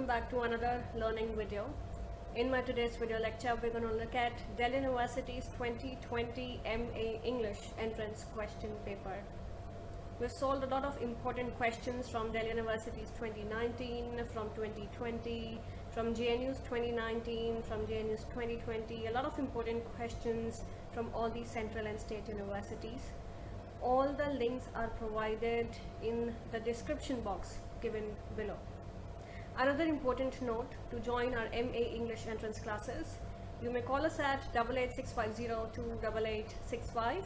welcome back to another learning video. In my today's video lecture, we're going to look at Delhi University's 2020 M.A English Entrance question paper. We've solved a lot of important questions from Delhi University's 2019, from 2020, from JNU's 2019, from JNU's 2020, a lot of important questions from all these central and state universities. All the links are provided in the description box given below. Another important note, to join our M.A English Entrance classes, you may call us at 88650288865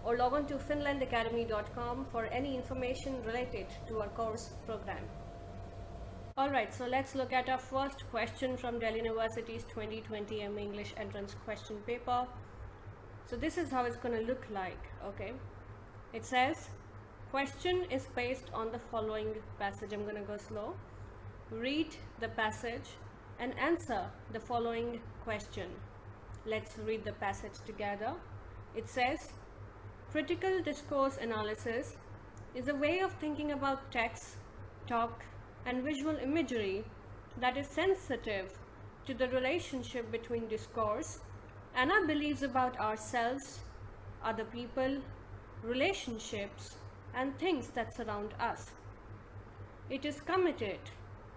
or log on to finlandacademy.com for any information related to our course program. Alright, so let's look at our first question from Delhi University's 2020 M.A English Entrance question paper. So this is how it's going to look like, okay? It says, question is based on the following passage. I'm going to go slow. Read the passage and answer the following question. Let's read the passage together. It says, critical discourse analysis is a way of thinking about text, talk, and visual imagery that is sensitive to the relationship between discourse and our beliefs about ourselves, other people, relationships, and things that surround us. It is committed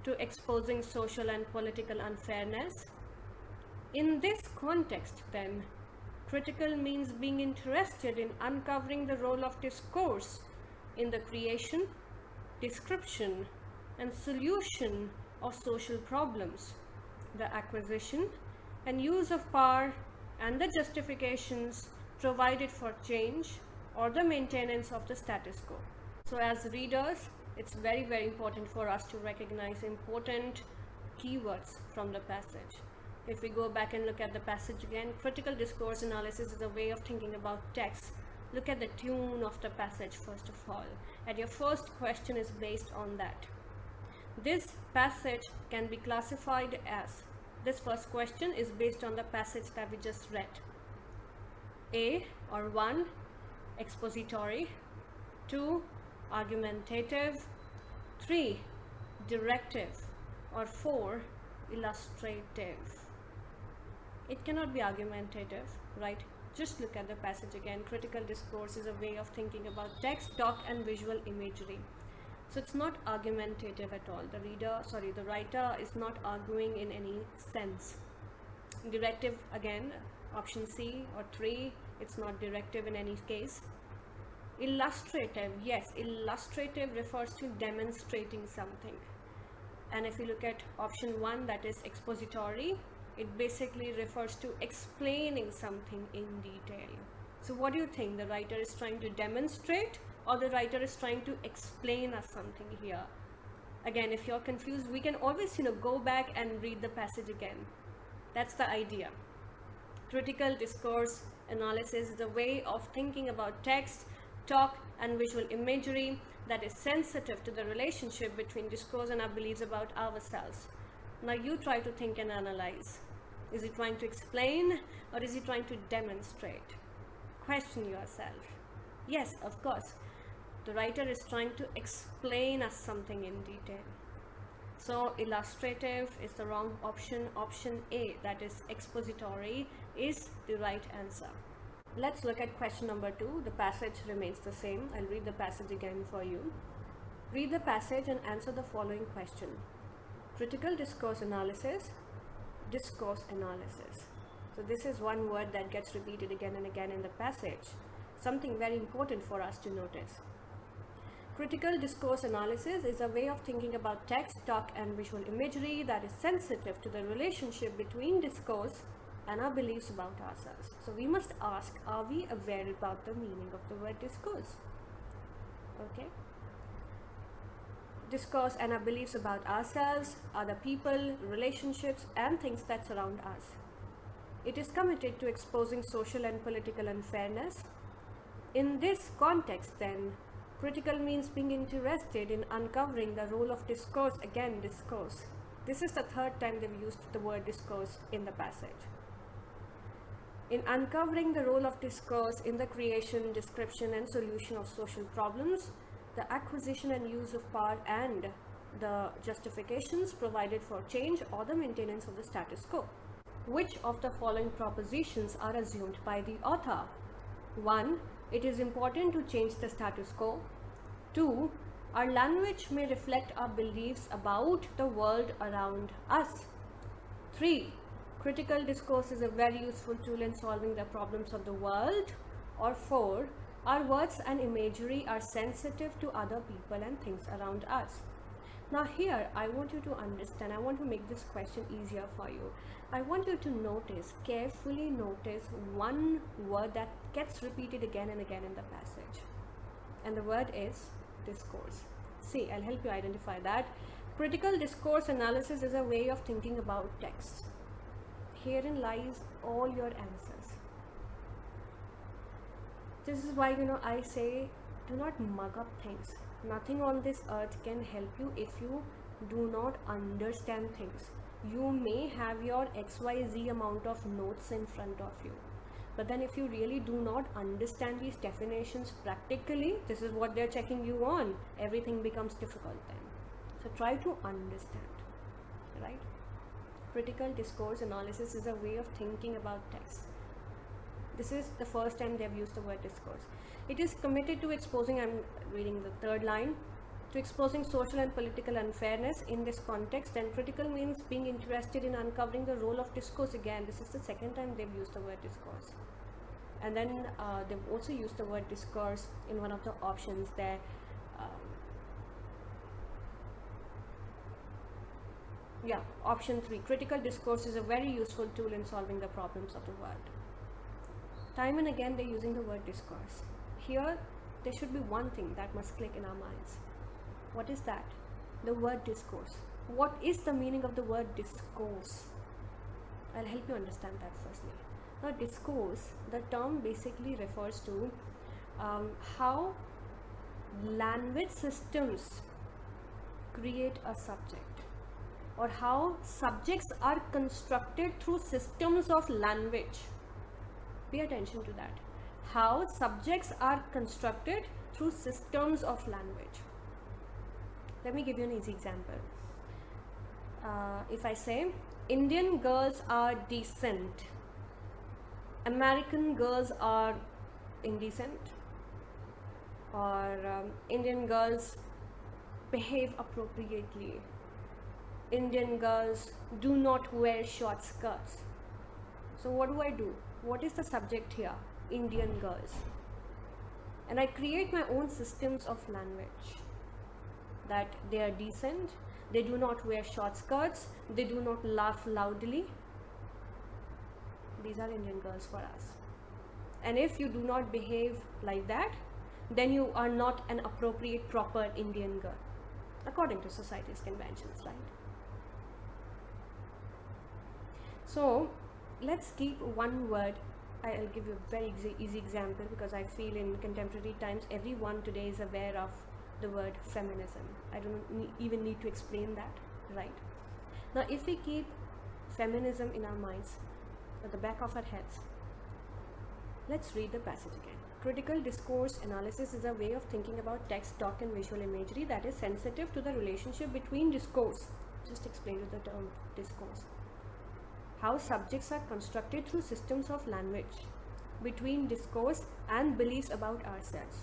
to exposing social and political unfairness. In this context, then, critical means being interested in uncovering the role of discourse in the creation, description, and solution of social problems, the acquisition and use of power, and the justifications provided for change or the maintenance of the status quo. So as readers, it's very important for us to recognize important keywords from the passage. If we go back and look at the passage again, critical discourse analysis is a way of thinking about text. Look at the tune of the passage first of all, and your first question is based on that. This passage can be classified as, this first question is based on the passage that we just read. A or 1, expository, 2, argumentative, 3, directive, or 4, illustrative. It cannot be argumentative, right? Just look at the passage again. Critical discourse is a way of thinking about text, talk, and visual imagery. So it's not argumentative at all. The writer is not arguing in any sense. Directive, again, option C or 3, it's not directive in any case. Illustrative, yes, illustrative refers to demonstrating something. And if you look at option 1, that is expository, it basically refers to explaining something in detail. So what do you think? The writer is trying to demonstrate, or the writer is trying to explain us something here? Again, if you're confused, we can always go back and read the passage again. That's the idea. Critical discourse analysis is a way of thinking about text, talk, and visual imagery that is sensitive to the relationship between discourse and our beliefs about ourselves. Now you try to think and analyze. Is he trying to explain, or is he trying to demonstrate? Question yourself. Yes, of course, the writer is trying to explain us something in detail. So illustrative is the wrong option. Option A, that is expository, is the right answer. Let's look at question number 2. The passage remains the same. I'll read the passage again for you. Read the passage and answer the following question. Critical discourse analysis, discourse analysis. So this is one word that gets repeated again and again in the passage. Something very important for us to notice. Critical discourse analysis is a way of thinking about text, talk, and visual imagery that is sensitive to the relationship between discourse and our beliefs about ourselves. So we must ask, are we aware about the meaning of the word discourse? Okay. Discourse and our beliefs about ourselves, other people, relationships, and things that surround us. It is committed to exposing social and political unfairness. In this context, then, critical means being interested in uncovering the role of discourse. Again, discourse. This is the third time they've used the word discourse in the passage. In uncovering the role of discourse in the creation, description, and solution of social problems, the acquisition and use of power, and the justifications provided for change or the maintenance of the status quo. Which of the following propositions are assumed by the author? 1. It is important to change the status quo. 2. Our language may reflect our beliefs about the world around us. 3. Critical discourse is a very useful tool in solving the problems of the world. Or 4. Our words and imagery are sensitive to other people and things around us. Now here I want you to understand, I want to make this question easier for you. I want you to notice, carefully notice one word that gets repeated again and again in the passage. And the word is discourse. See, I'll help you identify that. Critical discourse analysis is a way of thinking about text. Herein lies all your answers. This is why, I say, do not mug up things. Nothing on this earth can help you if you do not understand things. You may have your XYZ amount of notes in front of you, but then if you really do not understand these definitions practically, this is what they're checking you on, everything becomes difficult then. So try to understand, right? Critical discourse analysis is a way of thinking about text. This is the first time they've used the word discourse. It is committed to exposing, I'm reading the third line, to exposing social and political unfairness in this context. And critical means being interested in uncovering the role of discourse. Again, this is the second time they've used the word discourse. And then they've also used the word discourse in one of the options there. Option 3, critical discourse is a very useful tool in solving the problems of the world. Time and again they're using the word discourse. Here there should be one thing that must click in our minds. What is that? The word discourse. What is the meaning of the word discourse? I'll help you understand that firstly. Now discourse, the term basically refers to how language systems create a subject, or how subjects are constructed through systems of language. Pay attention to that. How subjects are constructed through systems of language. Let me give you an easy example. If I say, Indian girls are decent, American girls are indecent, or Indian girls behave appropriately, Indian girls do not wear short skirts. So what do? What is the subject here? Indian girls. And I create my own systems of language, that they are decent, they do not wear short skirts, they do not laugh loudly. These are Indian girls for us. And if you do not behave like that, then you are not an appropriate, proper Indian girl, according to society's conventions, right? So let's keep one word. I'll give you a very easy example, because I feel in contemporary times everyone today is aware of the word feminism. I don't even need to explain that, right? Now if we keep feminism in our minds, at the back of our heads, let's read the passage again. Critical discourse analysis is a way of thinking about text, talk and visual imagery that is sensitive to the relationship between discourse. Just explain with the term discourse. How subjects are constructed through systems of language, between discourse and beliefs about ourselves.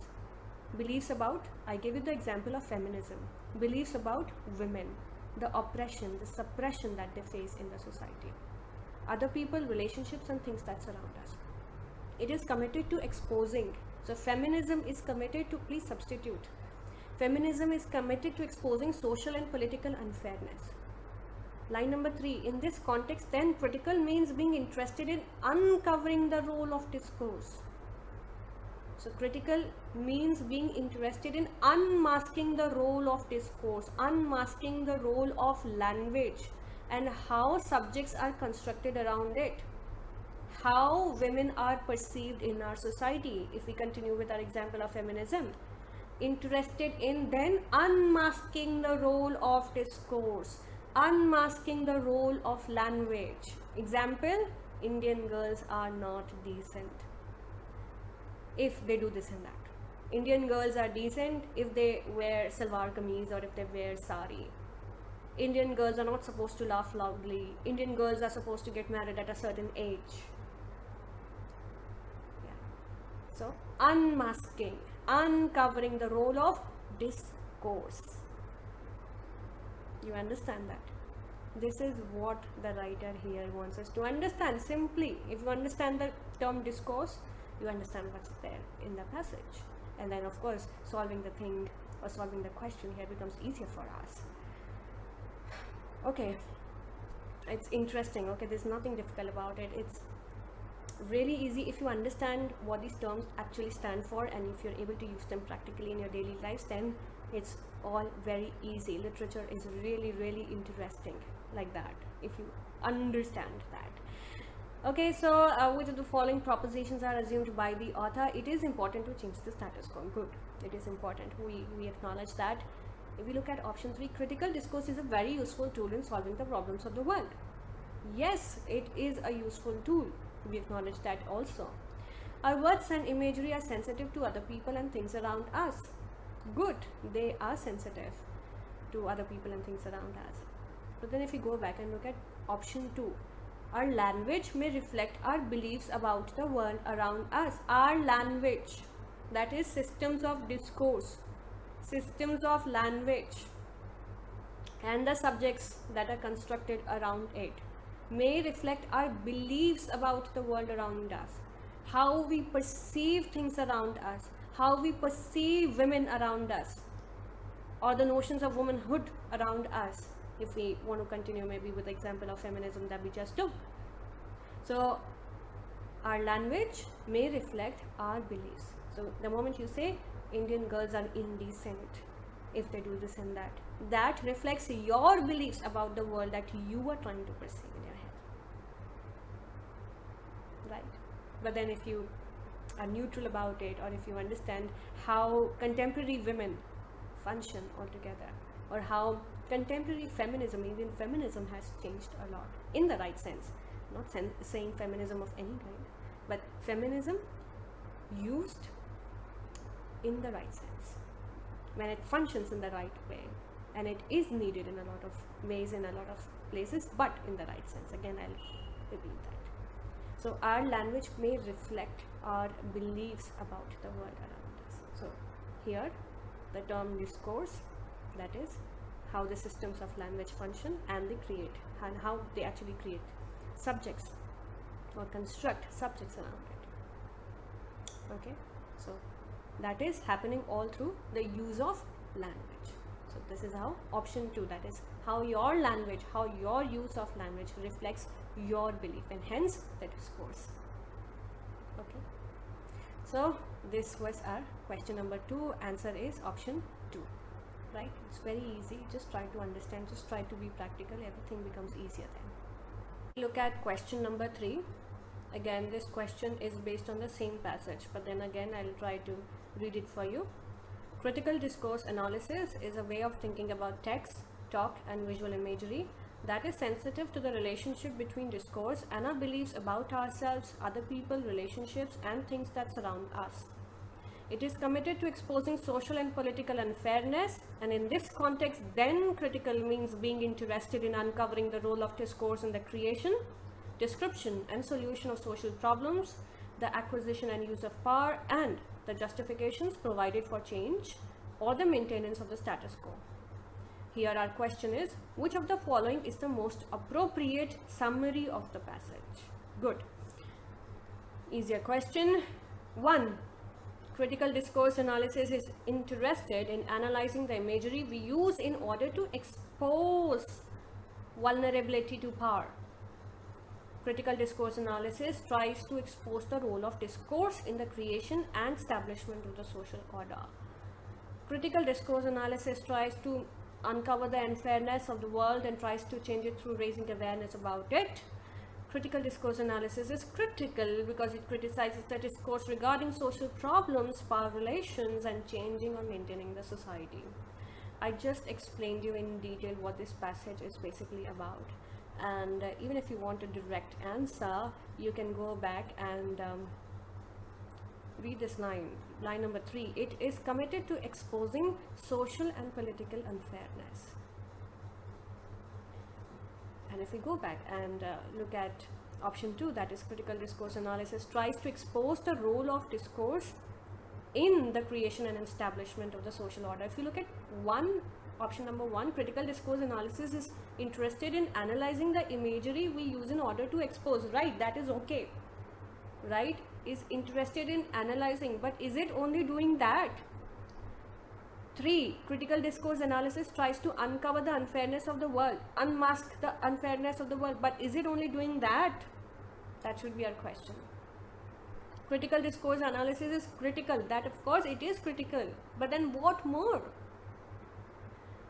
Beliefs about, I gave you the example of feminism, beliefs about women, the oppression, the suppression that they face in the society, other people, relationships and things that surround us. It is committed to exposing. So feminism is committed to, please substitute, feminism is committed to exposing social and political unfairness. Line number 3, in this context then, critical means being interested in uncovering the role of discourse. So critical means being interested in unmasking the role of discourse, unmasking the role of language, and how subjects are constructed around it, how women are perceived in our society. If we continue with our example of feminism, interested in then unmasking the role of discourse, unmasking the role of language. Example, Indian girls are not decent if they do this and that. Indian girls are decent if they wear salwar kameez or if they wear sari. Indian girls are not supposed to laugh loudly. Indian girls are supposed to get married at a certain age. Yeah. So, unmasking, uncovering the role of discourse. You understand that? This is what the writer here wants us to understand. Simply, if you understand the term discourse, you understand what's there in the passage. And then, of course, solving the thing or solving the question here becomes easier for us. Okay, it's interesting. Okay, there's nothing difficult about it. It's really easy if you understand what these terms actually stand for, and if you're able to use them practically in your daily lives, then it's all very easy. Literature is really, really interesting like that if you understand that. Okay, so which of the following propositions are assumed by the author? It is important to change the status quo. Good, it is important. We acknowledge that. If we look at option 3, critical discourse is a very useful tool in solving the problems of the world. Yes, it is a useful tool. We acknowledge that also. Our words and imagery are sensitive to other people and things around us. Good, they are sensitive to other people and things around us. But then if we go back and look at option 2, our language may reflect our beliefs about the world around us. Our language, that is systems of discourse, systems of language, and the subjects that are constructed around it may reflect our beliefs about the world around us, how we perceive things around us, how we perceive women around us, or the notions of womanhood around us, if we want to continue maybe with the example of feminism that we just took. So our language may reflect our beliefs. So the moment you say Indian girls are indecent if they do this and that, that reflects your beliefs about the world that you are trying to perceive in your head, right? But then if you are neutral about it, or if you understand how contemporary women function altogether, or how contemporary feminism, even feminism, has changed a lot in the right sense, not saying feminism of any kind, but feminism used in the right sense, when it functions in the right way, and it is needed in a lot of ways, in a lot of places, but in the right sense. Again, I'll repeat that. So our language may reflect our beliefs about the world around us. So here the term discourse, that is how the systems of language function, and they create, and how they actually create subjects or construct subjects around it. Okay, so that is happening all through the use of language. So this is how option 2, that is how your language, how your use of language reflects your belief, and hence the discourse. Okay, so this was our question number 2. Answer is option 2, right? It's very easy. Just try to understand, just try to be practical, everything becomes easier then. Look at question number 3. Again, this question is based on the same passage, but then again I'll try to read it for you. Critical discourse analysis is a way of thinking about text, talk, and visual imagery that is sensitive to the relationship between discourse and our beliefs about ourselves, other people, relationships, and things that surround us. It is committed to exposing social and political unfairness, and in this context, then critical means being interested in uncovering the role of discourse in the creation, description, and solution of social problems, the acquisition and use of power, and the justifications provided for change or the maintenance of the status quo. Here our question is, which of the following is the most appropriate summary of the passage? Good. Easier question. 1. Critical discourse analysis is interested in analyzing the imagery we use in order to expose vulnerability to power. Critical discourse analysis tries to expose the role of discourse in the creation and establishment of the social order. Critical discourse analysis tries to uncover the unfairness of the world and tries to change it through raising awareness about it. Critical discourse analysis is critical because it criticizes the discourse regarding social problems, power relations, and changing or maintaining the society. I just explained you in detail what this passage is basically about. And even if you want a direct answer, you can go back and read this line number 3. It is committed to exposing social and political unfairness. And if we go back and look at option 2, that is critical discourse analysis tries to expose the role of discourse in the creation and establishment of the social order. If you look at option number 1, critical discourse analysis is interested in analyzing the imagery we use in order to expose, right? That is okay, right? Is interested in analyzing, but is it only doing that? 3, critical discourse analysis tries to uncover the unfairness of the world, unmask the unfairness of the world, but is it only doing that? That should be our question. Critical discourse analysis is critical, that of course it is critical, but then what more?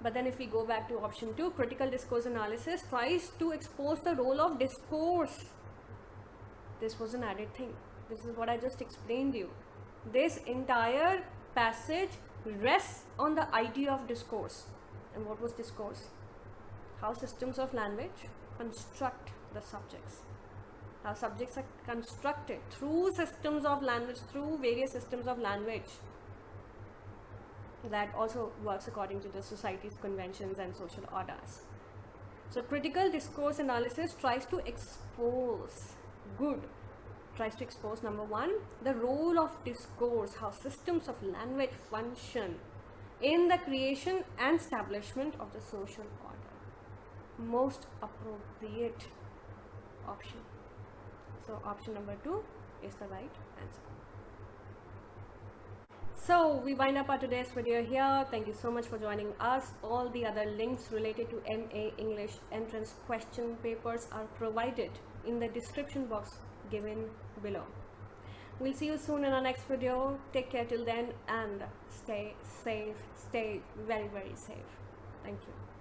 But then if we go back to option 2, critical discourse analysis tries to expose the role of discourse. This was an added thing. This is what I just explained you. This entire passage rests on the idea of discourse. And what was discourse? How systems of language construct the subjects. How subjects are constructed through systems of language, through various systems of language. That also works according to the society's conventions and social orders. So critical discourse analysis tries to expose tries to expose, number 1, the role of discourse, how systems of language function in the creation and establishment of the social order. Most appropriate option. So option number 2 is the right answer. So we wind up our today's video here. Thank you so much for joining us. All the other links related to M.A English Entrance question papers are provided in the description box given below. We'll see you soon in our next video. Take care till then and stay safe. Stay very, very safe. Thank you.